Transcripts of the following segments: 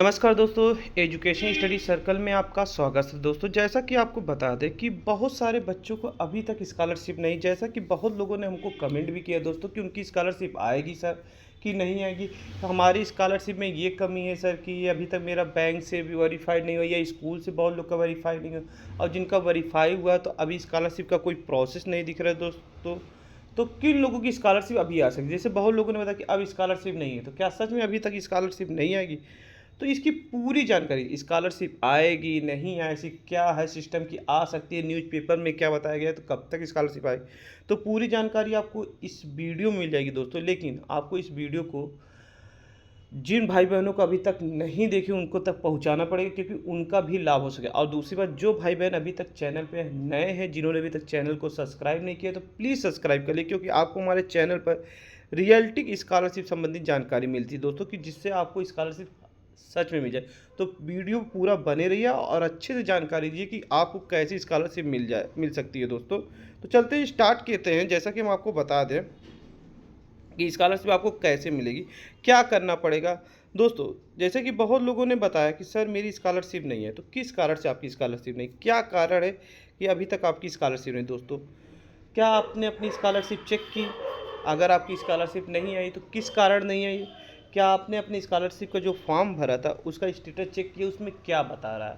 नमस्कार दोस्तों, education study circle में आपका स्वागत है। दोस्तों, जैसा कि आपको बता दें कि बहुत सारे बच्चों को अभी तक स्कॉलरशिप नहीं, जैसा कि बहुत लोगों ने हमको कमेंट भी किया दोस्तों कि उनकी स्कॉलरशिप आएगी सर कि नहीं आएगी। तो हमारी स्कॉलरशिप में ये कमी है सर कि ये अभी तक मेरा बैंक से भी वेरीफाइड नहीं हुआ या स्कूल से बहुत लोग का वेरीफाई नहीं हुआ, और जिनका वेरीफाई हुआ तो अभी स्कॉलरशिप का कोई प्रोसेस नहीं दिख रहा है दोस्तों। तो किन लोगों की स्कॉलरशिप अभी आ सकती है? जैसे बहुत लोगों ने बताया कि अब स्कॉलरशिप नहीं है, तो क्या सच में अभी तक स्कॉलरशिप नहीं आएगी? तो इसकी पूरी जानकारी, स्कॉलरशिप आएगी नहीं आएगी, क्या है सिस्टम की, आ सकती है, न्यूज़पेपर में क्या बताया गया है, तो कब तक स्कॉलरशिप आएगी, तो पूरी जानकारी आपको इस वीडियो में मिल जाएगी दोस्तों। लेकिन आपको इस वीडियो को जिन भाई बहनों को अभी तक नहीं देखी उनको तक पहुंचाना पड़ेगा, क्योंकि उनका भी लाभ हो सके। और दूसरी बात, जो भाई बहन अभी तक चैनल पे नए हैं, जिन्होंने अभी तक चैनल को सब्सक्राइब नहीं किया, तो प्लीज़ सब्सक्राइब कर ले, क्योंकि आपको हमारे चैनल पर रियलिटी स्कॉलरशिप संबंधित जानकारी मिलती है दोस्तों, कि जिससे आपको स्कॉलरशिप सच में मिल जाए। तो वीडियो पूरा बने रहिए और अच्छे से जानकारी दीजिए कि आपको कैसी स्कॉलरशिप मिल सकती है दोस्तों। तो चलते ही स्टार्ट करते हैं। जैसा कि हम आपको बता दें कि स्कॉलरशिप आपको कैसे मिलेगी, क्या करना पड़ेगा दोस्तों। जैसे कि बहुत लोगों ने बताया कि सर मेरी स्कॉलरशिप नहीं है, तो किस कारण से आपकी स्कॉलरशिप नहीं, क्या कारण है कि अभी तक आपकी स्कॉलरशिप नहीं दोस्तों। क्या आपने अपनी स्कॉलरशिप चेक की? अगर आपकी स्कॉलरशिप नहीं आई तो किस कारण नहीं आई? क्या आपने अपनी स्कॉलरशिप का जो फॉर्म भरा था उसका स्टेटस चेक किया, उसमें क्या बता रहा है,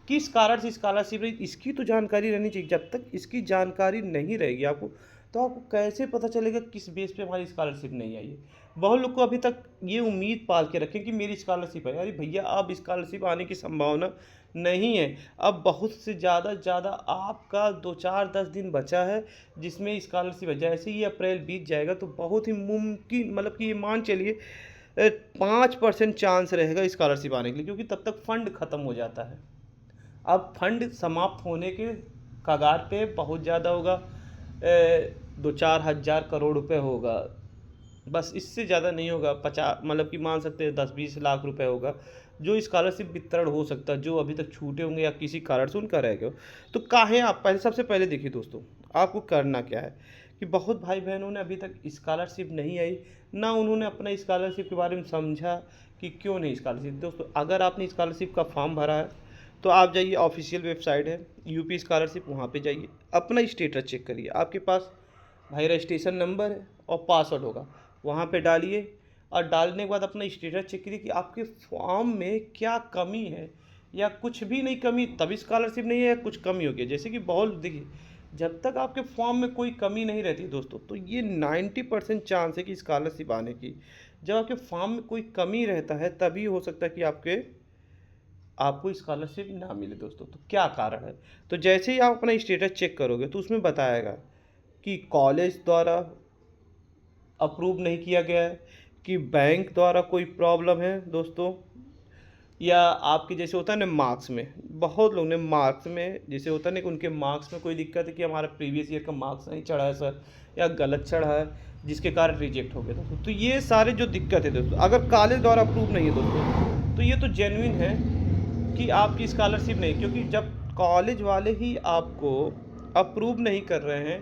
किस कारण से स्कॉलरशिप रही, इसकी तो जानकारी रहनी चाहिए। जब तक इसकी जानकारी नहीं रहेगी आपको, तो आपको कैसे पता चलेगा किस बेस पे हमारी स्कॉलरशिप नहीं आई है। बहुत लोग को अभी तक ये उम्मीद पाल के रखें कि मेरी स्कॉलरशिप है। अरे भैया, अब स्कॉलरशिप आने की संभावना नहीं है। अब बहुत से ज़्यादा आपका 2 4 10 दिन बचा है जिसमें स्कॉलरशिप है। जैसे ही अप्रैल बीत जाएगा तो बहुत ही मुमकिन, मतलब कि ये मान चलिए 5% चांस रहेगा स्कॉलरशिप आने के लिए, क्योंकि तब तक फंड ख़त्म हो जाता है। अब फंड समाप्त होने के कगार पे बहुत ज़्यादा होगा, 2 4 हज़ार करोड़ रुपए होगा, बस इससे ज़्यादा नहीं होगा। 50, मतलब कि मान सकते हैं 10 20 लाख रुपए होगा जो स्कॉलरशिप वितरण हो सकता है, जो अभी तक छूटे होंगे या किसी कारण से उनका रह गया हो। तो काहे आप पहले, सबसे पहले देखिए दोस्तों, आपको करना क्या है कि बहुत भाई बहनों ने अभी तक स्कॉलरशिप नहीं आई, ना उन्होंने अपना स्कॉलरशिप के बारे में समझा कि क्यों नहीं स्कॉलरशिप। दोस्तों, अगर आपने स्कॉलरशिप का फॉर्म भरा है तो आप जाइए, ऑफिशियल वेबसाइट है यूपी स्कॉलरशिप, वहाँ पे जाइए, अपना स्टेटस चेक करिए। आपके पास भाई रजिस्ट्रेशन नंबर है और पासवर्ड होगा, वहाँ पे डालिए। और डालने के बाद अपना स्टेटस चेक करिए कि आपके फॉर्म में क्या कमी है, या कुछ भी नहीं कमी तभी स्कॉलरशिप नहीं है, या कुछ कमी हो गई। जैसे कि बहुत, देखिए, जब तक आपके फॉर्म में कोई कमी नहीं रहती दोस्तों, तो ये 90% चांस है कि स्कॉलरशिप आने की। जब आपके फॉर्म में कोई कमी रहता है तभी हो सकता है कि आपको स्कॉलरशिप ना मिले दोस्तों। तो क्या कारण है? तो जैसे ही आप अपना स्टेटस चेक करोगे तो उसमें बताएगा कि कॉलेज द्वारा अप्रूव नहीं किया गया है, कि बैंक द्वारा कोई प्रॉब्लम है दोस्तों, या आपके जैसे होता है ना मार्क्स में, बहुत लोग ने मार्क्स में जैसे होता है ना कि उनके मार्क्स में कोई दिक्कत है कि हमारा प्रीवियस ईयर का मार्क्स नहीं चढ़ा है सर, या गलत चढ़ा है, जिसके कारण रिजेक्ट हो गया दोस्तों। तो ये सारे जो दिक्कत है दोस्तों, अगर कॉलेज द्वारा अप्रूव नहीं है दोस्तों, तो ये तो जेन्युइन है कि आपकी स्कॉलरशिप नहीं, क्योंकि जब कॉलेज वाले ही आपको अप्रूव नहीं कर रहे हैं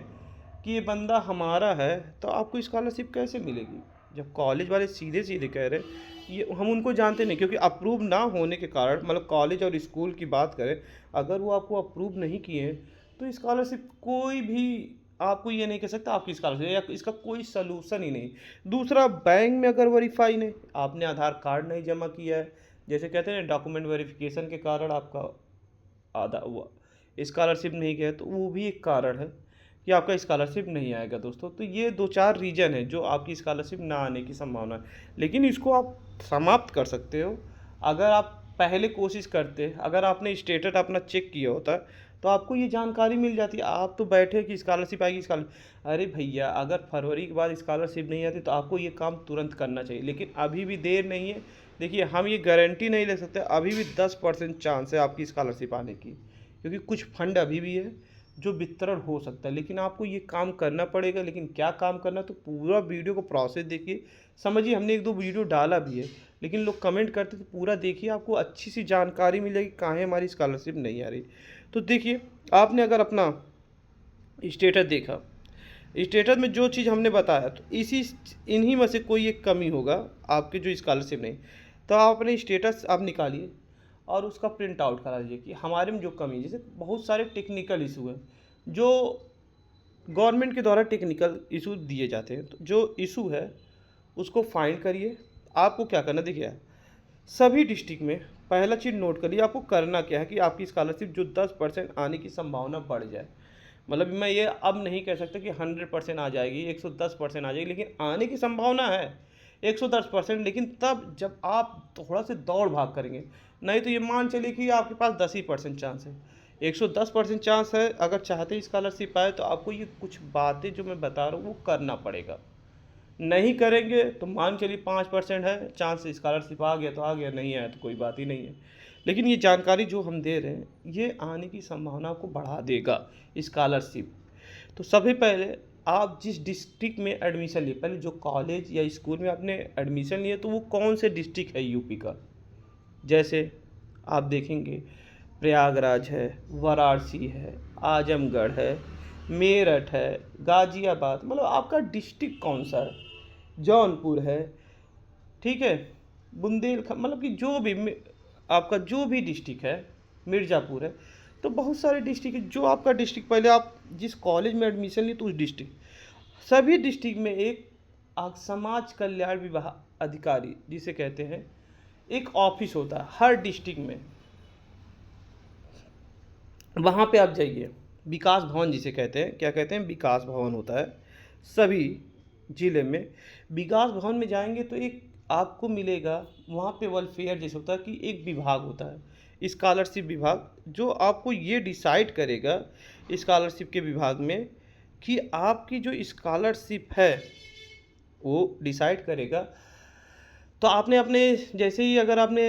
कि ये बंदा हमारा है, तो आपको स्कॉलरशिप कैसे मिलेगी? जब कॉलेज वाले सीधे सीधे कह रहे हैं, ये हम उनको जानते नहीं, क्योंकि अप्रूव ना होने के कारण, मतलब कॉलेज और स्कूल की बात करें, अगर वो आपको अप्रूव नहीं किए हैं तो स्कॉलरशिप कोई भी आपको ये नहीं कह सकता आपकी स्कॉलरशिप, या इसका कोई सलूशन ही नहीं। दूसरा, बैंक में अगर वेरीफाई नहीं, आपने आधार कार्ड नहीं जमा किया है, जैसे कहते हैं डॉक्यूमेंट वेरिफिकेशन के कारण आपका आधा हुआ स्कॉलरशिप नहीं गया, तो वो भी एक कारण है कि आपका स्कॉलरशिप नहीं आएगा दोस्तों। तो ये 2 4 रीज़न है जो आपकी स्कॉलरशिप ना आने की संभावना है, लेकिन इसको आप समाप्त कर सकते हो अगर आप पहले कोशिश करते। अगर आपने स्टेटस अपना चेक किया होता तो आपको ये जानकारी मिल जाती। आप तो बैठे कि स्कॉलरशिप आएगी, स्कॉलर, अरे भैया, अगर फरवरी के बाद स्कॉलरशिप नहीं आती तो आपको ये काम तुरंत करना चाहिए, लेकिन अभी भी देर नहीं है। देखिए, हम ये गारंटी नहीं ले सकते, अभी भी 10% चांस है आपकी स्कॉलरशिप आने की, क्योंकि कुछ फंड अभी भी है जो वितरण हो सकता है, लेकिन आपको ये काम करना पड़ेगा। लेकिन क्या काम करना, तो पूरा वीडियो को प्रोसेस देखिए, समझिए। हमने 1 2 वीडियो डाला भी है, लेकिन लोग कमेंट करते तो पूरा देखिए, आपको अच्छी सी जानकारी मिलेगी काहे हमारी स्कॉलरशिप नहीं आ रही। तो देखिए, आपने अगर अपना स्टेटस देखा, स्टेटस में जो चीज़ हमने बताया, तो इन्हीं में से कोई एक कमी होगा आपके, जो स्कॉलरशिप नहीं, तो आप अपने स्टेटस आप निकालिए और उसका प्रिंट आउट करा लीजिए कि हमारे में जो कमी है। जैसे बहुत सारे टेक्निकल इशू हैं जो गवर्नमेंट के द्वारा टेक्निकल इशू दिए जाते हैं, तो जो इशू है उसको फाइंड करिए। आपको क्या करना, देखिए सभी डिस्ट्रिक्ट में पहला चीज़ नोट करिए आपको करना क्या है कि आपकी स्कॉलरशिप जो 10% आने की संभावना बढ़ जाए। मतलब मैं ये अब नहीं कह सकता कि 100% आ जाएगी, 110% आ जाएगी, लेकिन आने की संभावना है 110%। लेकिन तब जब आप थोड़ा से दौड़ भाग करेंगे, नहीं तो ये मान चलिए कि आपके पास 10% चांस है। 110% चांस है, अगर चाहते स्कॉलरशिप आए तो आपको ये कुछ बातें जो मैं बता रहा हूँ वो करना पड़ेगा। नहीं करेंगे तो मान चलिए 5% है चांस, स्कॉलरशिप आ गया तो आ गया, नहीं आया तो कोई बात ही नहीं है। लेकिन ये जानकारी जो हम दे रहे हैं ये आने की संभावना को बढ़ा देगा स्कॉलरशिप। तो सबसे पहले आप जिस डिस्ट्रिक्ट में एडमिशन लिए, पहले जो कॉलेज या स्कूल में आपने एडमिशन लिए तो वो कौन से डिस्ट्रिक्ट है यूपी का। जैसे आप देखेंगे प्रयागराज है, वाराणसी है, आजमगढ़ है, मेरठ है, गाजियाबाद, मतलब आपका डिस्ट्रिक्ट कौन सा है, जौनपुर है, ठीक है, बुंदेलखंड, मतलब कि जो भी आपका जो भी डिस्ट्रिक्ट है, मिर्ज़ापुर है। तो बहुत सारे डिस्ट्रिक्ट है, जो आपका डिस्ट्रिक्ट पहले आप जिस कॉलेज में एडमिशन लिए तो उस डिस्ट्रिक्ट, सभी डिस्ट्रिक्ट में एक समाज कल्याण विभाग अधिकारी जिसे कहते हैं एक ऑफिस होता है हर डिस्ट्रिक्ट में। वहाँ पे आप जाइए, विकास भवन जिसे कहते हैं, क्या कहते हैं, विकास भवन होता है सभी ज़िले में। विकास भवन में जाएंगे तो एक आपको मिलेगा वहाँ पे वेलफेयर जैसे होता है कि एक विभाग होता है स्कॉलरशिप विभाग, जो आपको ये डिसाइड करेगा स्कॉलरशिप के विभाग में कि आपकी जो स्कॉलरशिप है वो डिसाइड करेगा। तो आपने अपने जैसे ही अगर आपने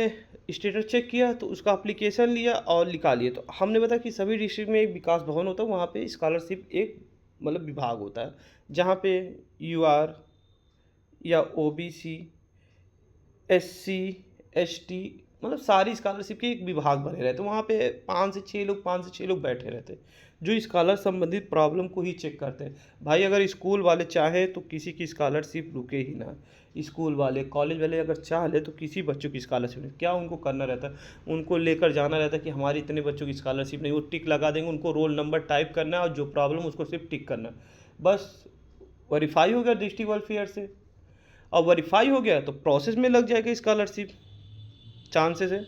स्टेटस चेक किया तो उसका एप्लीकेशन लिया और निकालिए। तो हमने बताया कि सभी डिस्ट्रिक्ट में एक विकास भवन होता है, वहाँ पे स्कॉलरशिप एक मतलब विभाग होता है जहाँ पे यूआर या ओबीसी, एससी, एसटी, मतलब सारी स्कॉलरशिप के एक विभाग बने रहते हैं। वहाँ पे 5 से 6 लोग बैठे रहते हैं जो स्कॉलर संबंधित प्रॉब्लम को ही चेक करते हैं। भाई अगर स्कूल वाले चाहे तो किसी की स्कॉलरशिप रुके ही ना, स्कूल वाले कॉलेज वाले अगर चाह ले तो किसी बच्चों की स्कॉलरशिप नहीं, क्या उनको करना रहता है, उनको लेकर जाना रहता है कि हमारे इतने बच्चों की स्कॉलरशिप नहीं, वो टिक लगा देंगे, उनको रोल नंबर टाइप करना है और जो प्रॉब्लम उसको सिर्फ टिक करना है, बस वेरीफाई हो गया डिस्ट्रिक्ट वेलफेयर से। और वेरीफाई हो गया तो प्रोसेस में लग जाएगा स्कॉलरशिप, चांसेस है।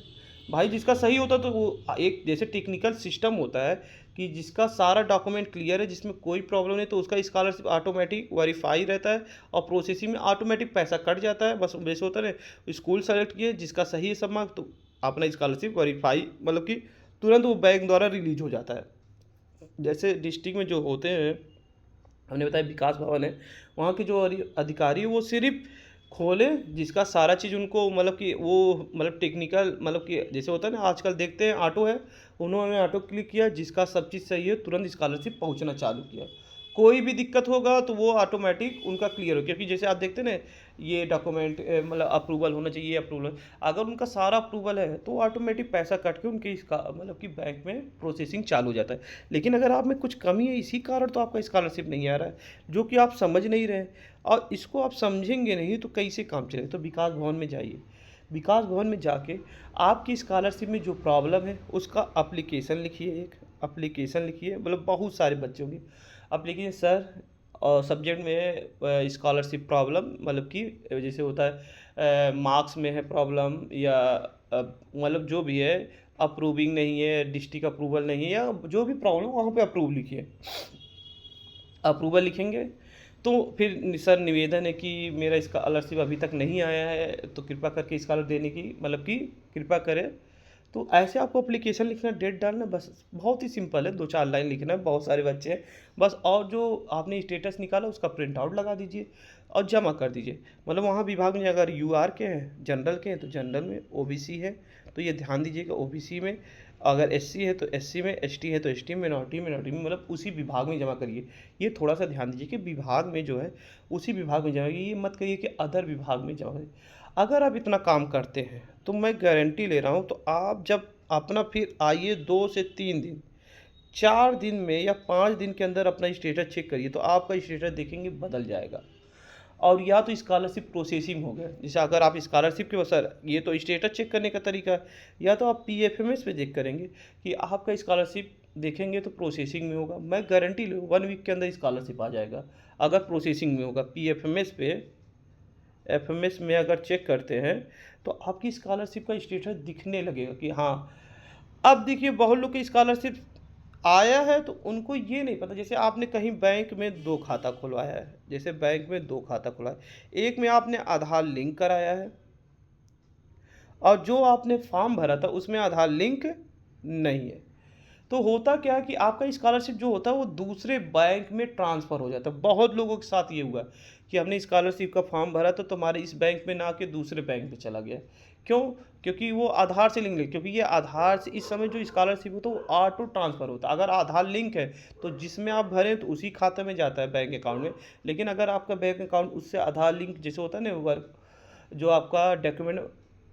भाई जिसका सही होता तो वो एक जैसे टेक्निकल सिस्टम होता है कि जिसका सारा डॉक्यूमेंट क्लियर है, जिसमें कोई प्रॉब्लम नहीं, तो उसका स्कॉलरशिप ऑटोमेटिक वेरीफाई रहता है और प्रोसेसिंग में ऑटोमेटिक पैसा कट जाता है। बस वैसे होता है ना, स्कूल सेलेक्ट किए जिसका सही है सब मार्क तो अपना स्कॉलरशिप वेरीफाई मतलब कि तुरंत वो बैंक द्वारा रिलीज हो जाता है। जैसे डिस्ट्रिक्ट में जो होते हैं, हमने बताया विकास भवन है, वहाँ के जो अधिकारी है वो सिर्फ खोले जिसका सारा चीज़ उनको मतलब कि वो मतलब टेक्निकल मतलब कि जैसे होता है ना, आजकल देखते हैं ऑटो है, उन्होंने ऑटो क्लिक किया जिसका सब चीज़ सही है तुरंत स्कॉलरशिप पहुँचना चालू किया। कोई भी दिक्कत होगा तो वो ऑटोमेटिक उनका क्लियर हो, क्योंकि जैसे आप देखते हैं ना ये डॉक्यूमेंट मतलब अप्रूवल होना चाहिए, ये अप्रूवल, अगर उनका सारा अप्रूवल है तो ऑटोमेटिक पैसा कट के उनके इसका मतलब कि बैंक में प्रोसेसिंग चालू हो जाता है। लेकिन अगर आप में कुछ कमी है इसी कारण तो आपका स्कॉलरशिप नहीं आ रहा है, जो कि आप समझ नहीं रहे और इसको आप समझेंगे नहीं तो कैसे काम चलेगा। तो विकास भवन में जाइए, विकास भवन में जाके आपकी स्कॉलरशिप में जो प्रॉब्लम है उसका एप्लीकेशन लिखिए, एक एप्लीकेशन लिखिए, मतलब बहुत सारे बच्चों की एप्लीकेशन सर, और सब्जेक्ट में है स्कॉलरशिप प्रॉब्लम, मतलब कि जैसे होता है मार्क्स में है प्रॉब्लम या मतलब जो भी है अप्रूविंग नहीं है, डिस्ट्रिक्ट अप्रूवल नहीं है, या जो भी प्रॉब्लम वहाँ पे अप्रूव लिखिए। अप्रूवल लिखेंगे तो फिर सर निवेदन है कि मेरा स्कॉलरशिप अभी तक नहीं आया है तो कृपा करके स्कॉलर देने की मतलब कि कृपा करें। तो ऐसे आपको एप्लीकेशन लिखना, डेट डालना, बस बहुत ही सिंपल है, 2-4 लाइन लिखना है, बहुत सारे बच्चे हैं बस। और जो आपने स्टेटस निकाला उसका प्रिंट आउट लगा दीजिए और जमा कर दीजिए। मतलब वहाँ विभाग में अगर यूआर के हैं, जनरल के हैं तो जनरल में, ओबीसी है तो ये ध्यान दीजिएगा ओबीसी में, अगर एससी है तो एससी में, एसटी है तो एसटी में, मिनॉरिटी में, मतलब उसी विभाग में जमा करिए। ये थोड़ा सा ध्यान दीजिए कि विभाग में जो है उसी विभाग में जमा करिए, ये मत करिए कि अदर विभाग में जमा करिए। अगर आप इतना काम करते हैं तो मैं गारंटी ले रहा हूँ, तो आप जब अपना फिर आइए 2 से 3 दिन, 4 दिन में या 5 दिन के अंदर अपना स्टेटस चेक करिए तो आपका स्टेटस देखेंगे बदल जाएगा। और या तो स्कॉलरशिप प्रोसेसिंग हो गया। जैसे अगर आप स्कॉलरशिप के सर ये तो स्टेटस चेक करने का तरीका है, या तो आप पीएफएमएस पे चेक करेंगे कि आपका स्कॉलरशिप देखेंगे तो प्रोसेसिंग में होगा। मैं गारंटी लूँ 1 वीक के अंदर स्कॉलरशिप आ जाएगा अगर प्रोसेसिंग में होगा। पीएफएमएस पे एफएमएस में अगर चेक करते हैं तो आपकी स्कॉलरशिप का स्टेटस दिखने लगेगा कि हाँ। अब देखिए बहुत लोग की स्कॉलरशिप आया है तो उनको ये नहीं पता। जैसे आपने कहीं बैंक में 2 खाता खुलवाया है, जैसे बैंक में 2 खाता खुला है, एक में आपने आधार लिंक कराया है और जो आपने फॉर्म भरा था उसमें आधार लिंक नहीं है। तो होता क्या है कि आपका स्कॉलरशिप जो होता है वो दूसरे बैंक में ट्रांसफ़र हो जाता है। बहुत लोगों के साथ ये हुआ कि हमने स्कॉलरशिप का फॉर्म भरा तो तुम्हारे इस बैंक में ना आके दूसरे बैंक में चला गया। क्यों? क्योंकि वो आधार से लिंक है, क्योंकि ये आधार से इस समय जो स्कॉलरशिप होता है वो ऑटो ट्रांसफ़र होता है। अगर आधार लिंक है तो जिसमें आप भरें तो उसी खाते में जाता है बैंक अकाउंट में। लेकिन अगर आपका बैंक अकाउंट उससे आधार लिंक जैसे होता है ना वर्क, जो आपका डॉक्यूमेंट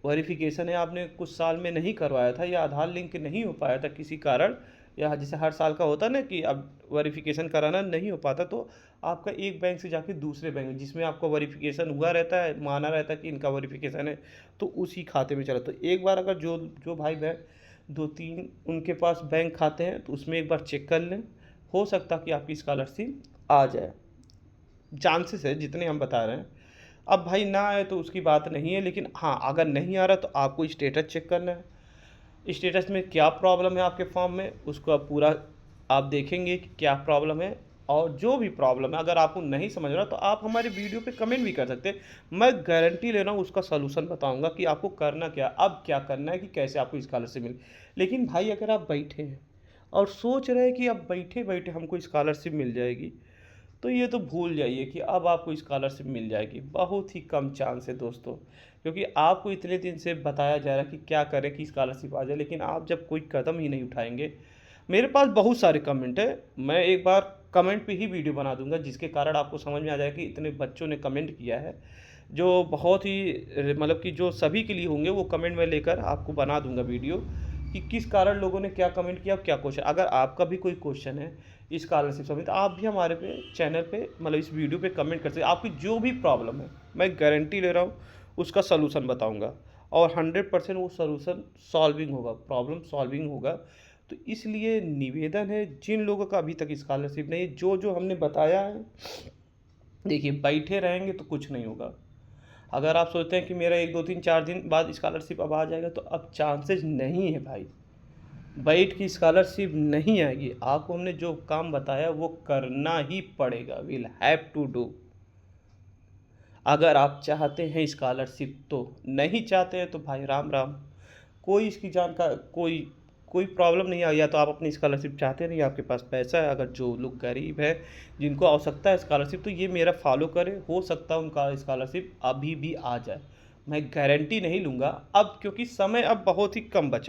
वेरिफिकेशन है आपने कुछ साल में नहीं करवाया था या आधार लिंक नहीं हो पाया था किसी कारण, या जैसे हर साल का होता है ना कि अब वेरिफिकेशन कराना नहीं हो पाता, तो आपका एक बैंक से जाके दूसरे बैंक में जिसमें आपका वेरिफिकेशन हुआ रहता है, माना रहता है कि इनका वेरिफिकेशन है, तो उसी खाते में चला। तो एक बार अगर जो जो भाई बहन 2-3 उनके पास बैंक खाते हैं तो उसमें एक बार चेक कर लें, हो सकता कि आपकी स्कॉलरशिप आ जाए। चांसेस है जितने हम बता रहे हैं। अब भाई ना आए तो उसकी बात नहीं है, लेकिन हाँ अगर नहीं आ रहा तो आपको स्टेटस चेक करना है। स्टेटस में क्या प्रॉब्लम है आपके फॉर्म में उसको आप पूरा आप देखेंगे कि क्या प्रॉब्लम है, और जो भी प्रॉब्लम है अगर आपको नहीं समझ रहा तो आप हमारे वीडियो पे कमेंट भी कर सकते हैं। मैं गारंटी ले रहा हूँ उसका सलूशन बताऊंगा कि आपको करना क्या, अब क्या करना है कि कैसे आपको स्कॉलरशिप मिले। लेकिन भाई अगर आप बैठे हैं और सोच रहे हैं कि अब बैठे बैठे हमको स्कॉलरशिप मिल जाएगी, तो ये तो भूल जाइए कि अब आपको स्कॉलरशिप मिल जाएगी। बहुत ही कम चांस है दोस्तों, क्योंकि आपको इतने दिन से बताया जा रहा है कि क्या करें कि स्कॉलरशिप आ जाए, लेकिन आप जब कोई कदम ही नहीं उठाएंगे। मेरे पास बहुत सारे कमेंट है, मैं एक बार कमेंट पे ही वीडियो बना दूंगा जिसके कारण आपको समझ में आ जाएगा कि इतने बच्चों ने कमेंट किया है, जो बहुत ही मतलब कि जो सभी के लिए होंगे वो कमेंट में लेकर आपको बना दूंगा वीडियो कि किस कारण लोगों ने क्या कमेंट किया, क्या क्वेश्चन। अगर आपका भी कोई क्वेश्चन है स्कॉलरशिप समेत आप भी हमारे पे चैनल पे मतलब इस वीडियो पे कमेंट कर सकते हैं। आपकी जो भी प्रॉब्लम है मैं गारंटी ले रहा हूँ उसका सलूशन बताऊँगा, और 100% वो सलूशन सॉल्विंग होगा, प्रॉब्लम सॉल्विंग होगा। तो इसलिए निवेदन है जिन लोगों का अभी तक स्कॉलरशिप नहीं है, जो जो हमने बताया है, देखिए बैठे रहेंगे तो कुछ नहीं होगा। अगर आप सोचते हैं कि मेरा 1 2 3 4 दिन बाद स्कॉलरशिप अब आ जाएगा, तो अब चांसेस नहीं है भाई। बैठ की स्कॉलरशिप नहीं आएगी। आपको हमने जो काम बताया वो करना ही पड़ेगा, विल हैव टू डू। अगर आप चाहते हैं स्कॉलरशिप तो, नहीं चाहते हैं तो भाई राम राम। कोई इसकी कोई कोई प्रॉब्लम नहीं आई, या तो आप अपनी स्कॉलरशिप चाहते नहीं, आपके पास पैसा है। अगर जो लोग गरीब हैं जिनको आवश्यकता है स्कॉलरशिप, तो ये मेरा फॉलो करें, हो सकता है उनका स्कॉलरशिप अभी भी आ जाए। मैं गारंटी नहीं लूँगा अब, क्योंकि समय अब बहुत ही कम बचा।